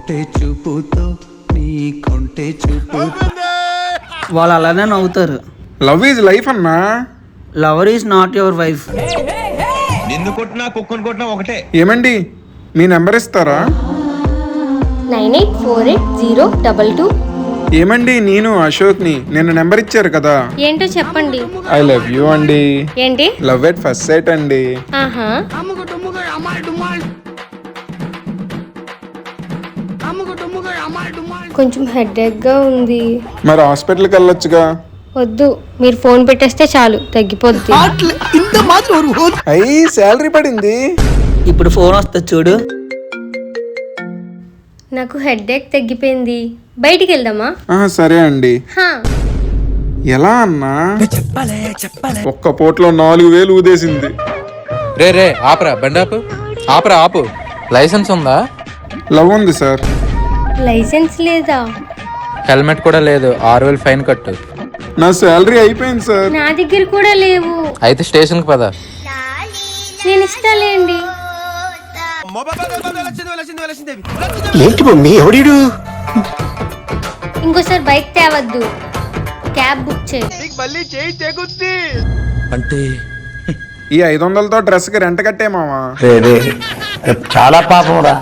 కొంటె చూపుతో నీ కొంటె చూపు. వాళ్ళు అలానే నవ్వుతారు. లవ్ ఈజ్ లైఫ్ అన్నా. Lover is not your wife. నిన్ను కొట్టినా కుక్కను కొట్టినా ఒకటే. ఏమండి మీ నెంబర్ ఇస్తారా? 98480222. ఏమండి నేను అశోక్ని, నిన్న నెంబర్ ఇచ్చారు కదా. ఏంటో చెప్పండి. ఐ లవ్ యూ అండి. ఏంటి? లవ్ ఎట్ ఫస్ట్ సైట్ అండి. ఆహా. కొంచెం హెడేక్ గా ఉంది. మరి హాస్పిటల్కి వెళ్ళొచ్చుగా. వద్దు, మీరు ఫోన్ పెట్టేస్తే చాలు తగ్గిపోద్ది. అయ్యి శాలరీ పడింది. ఇప్పుడు ఫోన్ వస్తుంది చూడు. నాకు హెడేక్ తగ్గిపోయింది, బయటికి వెళ్దామా? సరే అండి. హా. ఎలా అన్నా? ఒక్క పూటలో 4000 ఊదేసింది. రే ఆపరా, బండి ఆపు. ఆపు. లైసెన్స్ ఉందా? లవ్ ఉంది సార్. లైసెన్స్ లేదా? హెల్మెట్ కూడా లేదు. 6000 ఫైన్ కట్టు. నా శాలరీ అయిపోయింది సార్. నా దగ్గర కూడా లేవు. అయితే స్టేషన్కి పద. నేను ఇస్తాలేండి. ఏంటి మమ్మీ ఎవడీడు? ఇంకోసారి బైక్ తేవద్దు, క్యాబ్ బుక్ చేయి. అంటే ఈ 500తో డ్రెస్ కి రెంట్ కట్టే మావా. చాలా పాపం రా.